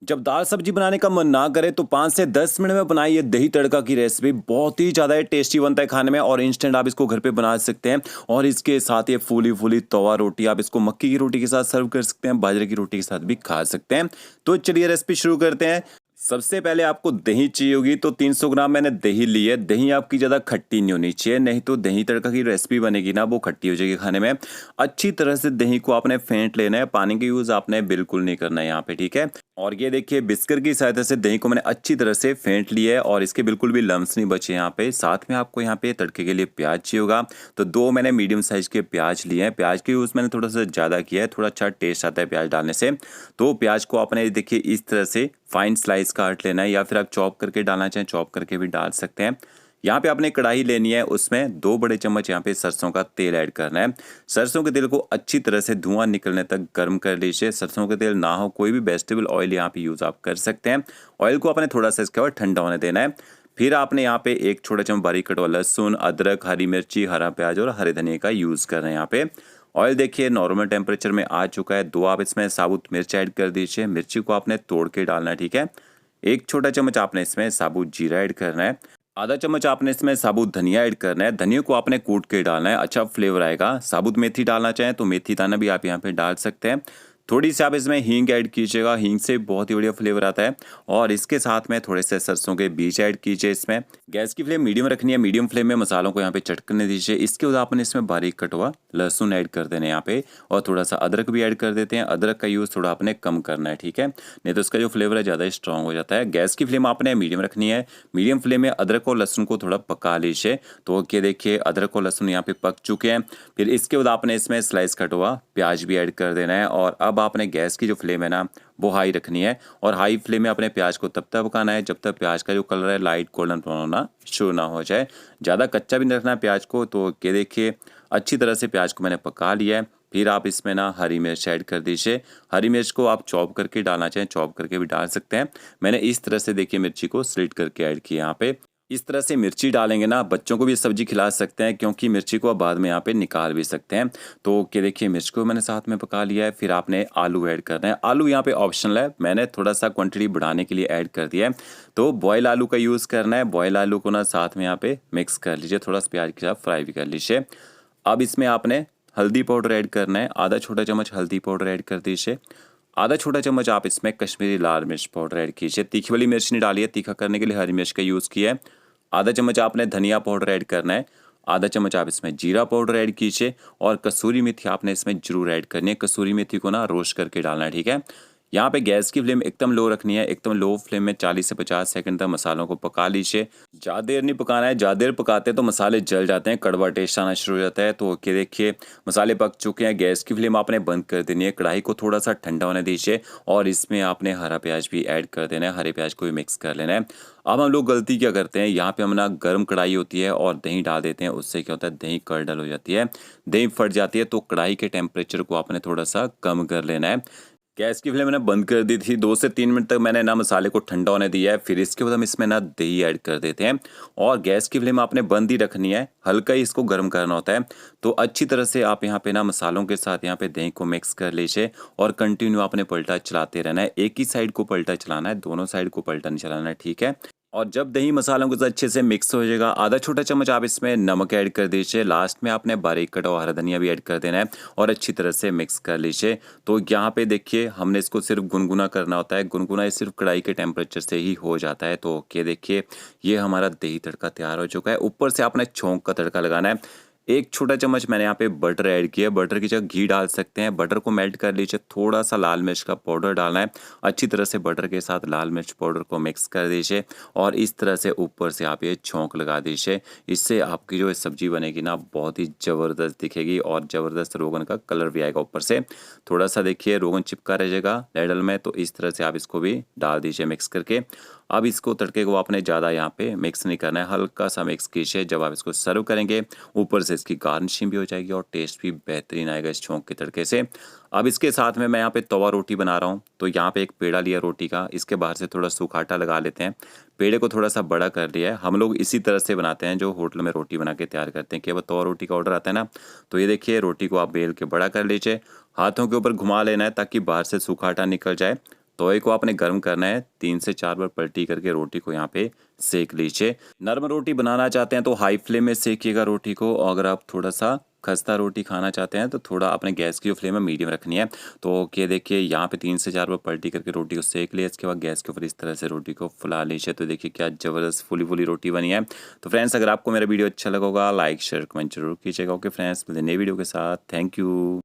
जब दाल सब्जी बनाने का मन ना करे तो 5 से 10 मिनट में बनाइए दही तड़का की रेसिपी। बहुत ही ज़्यादा टेस्टी बनता है खाने में और इंस्टेंट आप इसको घर पे बना सकते हैं। और इसके साथ ये फूली फूली तवा रोटी, आप इसको मक्की की रोटी के साथ सर्व कर सकते हैं, बाजरे की रोटी के साथ भी खा सकते हैं। तो चलिए रेसिपी शुरू करते हैं। सबसे पहले आपको दही चाहिए होगी, तो 300 ग्राम मैंने दही ली है। दही आपकी ज़्यादा खट्टी नहीं होनी चाहिए, नहीं तो दही तड़का की रेसिपी बनेगी ना वो खट्टी हो जाएगी खाने में। अच्छी तरह से दही को आपने फेंट लेना है, पानी का यूज़ आपने बिल्कुल नहीं करना है यहाँ पे, ठीक है। और ये देखिए बिस्कर की सहायता से दही को मैंने अच्छी तरह से फेंट लिया है और इसके बिल्कुल भी लम्स नहीं बचे यहाँ पे। साथ में आपको यहाँ पे तड़के के लिए प्याज चाहिए होगा, तो 2 मैंने मीडियम साइज के प्याज लिए हैं। प्याज के यूज़ मैंने थोड़ा सा ज़्यादा किया है, थोड़ा अच्छा टेस्ट आता है प्याज डालने से। तो प्याज को आपने देखिए इस तरह से फाइन स्लाइस काट लेना है, या फिर आप चॉप करके डालना चाहें चॉप करके भी डाल सकते हैं। यहाँ पे आपने कढ़ाई लेनी है, उसमें 2 बड़े चम्मच यहाँ पे सरसों का तेल ऐड करना है। सरसों के तेल को अच्छी तरह से धुआं निकलने तक गर्म कर लीजिए। सरसों का तेल ना हो, कोई भी वेजिटेबल ऑयल यहाँ पे यूज़ आप कर सकते हैं। ऑयल को आपने थोड़ा सा इसके बाद ठंडा होने देना है। फिर आपने यहाँ पे 1 छोटा चम्मच बारीक कटा हुआ लहसुन, अदरक, हरी मिर्ची, हरा प्याज और हरे धनिया का यूज़ कर रहे हैं यहाँ पे। ऑयल देखिए नॉर्मल टेम्परेचर में आ चुका है। 2 आप इसमें साबुत मिर्च ऐड कर दीजिए। मिर्ची को आपने तोड़ के डालना है, ठीक है। 1 छोटा चम्मच आपने इसमें साबुत जीरा ऐड करना है। आधा चम्मच आपने इसमें साबुत धनिया ऐड करना है। धनिया को आपने कूट के डालना है, अच्छा फ्लेवर आएगा। साबुत मेथी डालना चाहें तो मेथी दाना भी आप यहाँ पे डाल सकते हैं। थोड़ी सी आप इसमें हींग ऐड कीजिएगा, हींग से बहुत ही बढ़िया फ्लेवर आता है। और इसके साथ में थोड़े से सरसों के बीज ऐड कीजिए इसमें। गैस की फ्लेम मीडियम रखनी है, मीडियम फ्लेम में मसालों को यहाँ पे चटकने दीजिए। इसके बाद आपने इसमें बारीक कटा हुआ लहसुन ऐड कर देना है यहाँ पे, और थोड़ा सा अदरक भी ऐड कर देते हैं। अदरक का यूज़ थोड़ा आपने कम करना है, ठीक है, नहीं तो इसका जो फ्लेवर है ज़्यादा स्ट्रॉन्ग हो जाता है। गैस की फ्लेम आपने मीडियम रखनी है। मीडियम फ्लेम में अदरक और लहसुन को थोड़ा पका लीजिए। तो ये देखिए अदरक और लहसुन यहाँ पे पक चुके हैं। फिर इसके बाद आपने इसमें स्लाइस कटा हुआ प्याज भी ऐड कर देना है। और अब आपने गैस की जो फ्लेम है ना वो हाई रखनी है, और हाई फ्लेम में अपने प्याज को तब तक पकाना है जब तक प्याज का जो कलर है लाइट गोल्डन ब्राउन होना शुरू ना हो जाए। ज़्यादा कच्चा भी नहीं रखना है प्याज को। तो ये देखिए अच्छी तरह से प्याज को मैंने पका लिया है। फिर आप इसमें ना हरी मिर्च ऐड कर दीजिए। हरी मिर्च को आप चॉप करके डालना चाहें चॉप करके भी डाल सकते हैं। मैंने इस तरह से देखिए मिर्ची को स्लिट करके ऐड किया यहाँ पे। इस तरह से मिर्ची डालेंगे ना, बच्चों को भी सब्जी खिला सकते हैं, क्योंकि मिर्ची को आप बाद में यहाँ पे निकाल भी सकते हैं। तो क्या देखिए मिर्च को मैंने साथ में पका लिया है। फिर आपने आलू ऐड करना है। आलू यहाँ पे ऑप्शनल है, मैंने थोड़ा सा क्वांटिटी बढ़ाने के लिए ऐड कर दिया है। तो बॉयल आलू का यूज़ करना है। बॉयल आलू को ना साथ में यहाँ पे मिक्स कर लीजिए, थोड़ा सा प्याज के साथ फ्राई भी कर लीजिए। अब इसमें आपने हल्दी पाउडर ऐड करना है। आधा छोटा चम्मच हल्दी पाउडर ऐड कर दीजिए। आधा छोटा चम्मच आप इसमें कश्मीरी लाल मिर्च पाउडर ऐड कीजिए। तीखी वाली मिर्च नहीं डाली है, तीखा करने के लिए हरी मिर्च का यूज़ किया है। आधा चम्मच आपने धनिया पाउडर ऐड करना है। आधा चम्मच आप इसमें जीरा पाउडर ऐड कीजिए। और कसूरी मेथी आपने इसमें जरूर ऐड करनी है। कसूरी मेथी को ना रोस्ट करके डालना है, ठीक है। यहाँ पे गैस की फ्लेम एकदम लो रखनी है। एकदम लो फ्लेम में 40 से 50 सेकंड तक मसालों को पका लीजिए। ज़्यादा देर नहीं पकाना है, ज़्यादा देर पकाते हैं तो मसाले जल जाते हैं, कड़वा टेस्ट आना शुरू हो जाता है। तो ओके देखिए मसाले पक चुके हैं। गैस की फ्लेम आपने बंद कर देनी है। कढ़ाई को थोड़ा सा ठंडा होने दीजिए, और इसमें आपने हरा प्याज भी ऐड कर देना है। हरे प्याज को भी मिक्स कर लेना है। अब हम लोग गलती क्या करते हैं, यहाँ पे हम ना गर्म कढ़ाई होती है और दही डाल देते हैं। उससे क्या होता है, दही कर्डल हो जाती है, दही फट जाती है। तो कढ़ाई के टेम्परेचर को आपने थोड़ा सा कम कर लेना है। गैस की फ्लेम मैंने बंद कर दी थी। 2 से 3 मिनट तक मैंने ना मसाले को ठंडा होने दिया है। फिर इसके बाद हम इसमें ना दही ऐड कर देते हैं, और गैस की फ्लेम आपने बंद ही रखनी है, हल्का ही इसको गर्म करना होता है। तो अच्छी तरह से आप यहाँ पे ना मसालों के साथ यहाँ पे दही को मिक्स कर लीजिए, और कंटिन्यू आपने पलटा चलाते रहना है। एक ही साइड को पलटा चलाना है, दोनों साइड को पलटा नहीं चलाना है, ठीक है। और जब दही मसालों के साथ अच्छे से मिक्स हो जाएगा, आधा छोटा चम्मच आप इसमें नमक ऐड कर दीजिए। लास्ट में आपने बारीक कटा हुआ हरा धनिया भी ऐड कर देना है, और अच्छी तरह से मिक्स कर लीजिए। तो यहाँ पे देखिए हमने इसको सिर्फ गुनगुना करना होता है। गुनगुना ये सिर्फ कढ़ाई के टेम्परेचर से ही हो जाता है। तो ये देखिए ये हमारा दही तड़का तैयार हो चुका है। ऊपर से आपने छौंक का तड़का लगाना है। 1 छोटा चम्मच मैंने यहाँ पे बटर ऐड किया। बटर की जगह घी डाल सकते हैं। बटर को मेल्ट कर लीजिए। थोड़ा सा लाल मिर्च का पाउडर डालना है। अच्छी तरह से बटर के साथ लाल मिर्च पाउडर को मिक्स कर दीजिए, और इस तरह से ऊपर से आप ये छौंक लगा दीजिए। इससे आपकी जो सब्जी बनेगी ना बहुत ही ज़बरदस्त दिखेगी, और ज़बरदस्त रोगन का कलर भी आएगा। ऊपर से थोड़ा सा देखिए रोगन चिपका रहेगा लैडल में, तो इस तरह से आप इसको भी डाल दीजिए मिक्स करके। अब इसको तड़के को आपने ज़्यादा यहाँ पे मिक्स नहीं करना है, हल्का सा मिक्स कीजिए। जब आप इसको सर्व करेंगे ऊपर से इसकी गार्निशिंग भी हो जाएगी, और टेस्ट भी बेहतरीन आएगा इस छौंक के तड़के से। अब इसके साथ में मैं यहाँ पे तवा रोटी बना रहा हूँ। तो यहाँ पे एक पेड़ा लिया रोटी का, इसके बाहर से थोड़ा सूखा आटा लगा लेते हैं। पेड़े को थोड़ा सा बड़ा कर लिया है। हम लोग इसी तरह से बनाते हैं जो होटल में रोटी बना के तैयार करते हैं, कि वो तवा रोटी का ऑर्डर आता है ना। तो ये देखिए रोटी को आप बेल के बड़ा कर लीजिए, हाथों के ऊपर घुमा लेना है ताकि बाहर से सूखा आटा निकल जाए। तवे को आपने गर्म करना है, 3 से 4 बार पलटी करके रोटी को यहाँ पे सेक लीजिए। नरम रोटी बनाना चाहते हैं तो हाई फ्लेम में सेकिएगा रोटी को, और अगर आप थोड़ा सा खस्ता रोटी खाना चाहते हैं तो थोड़ा अपने गैस की फ्लेम में मीडियम रखनी है। तो ये देखिए यहाँ पे 3 से 4 बार पलटी करके रोटी को सेक लिया, इसके बाद गैस के ऊपर इस तरह से रोटी को फुला लीजिए। तो देखिए क्या ज़बरदस्त फुली फुली रोटी बनी है। तो फ्रेंड्स, अगर आपको मेरा वीडियो अच्छा लगा होगा, लाइक शेयर कमेंट जरूर कीजिएगा। ओके फ्रेंड्स, मिलते हैं नई वीडियो के साथ। Thank you.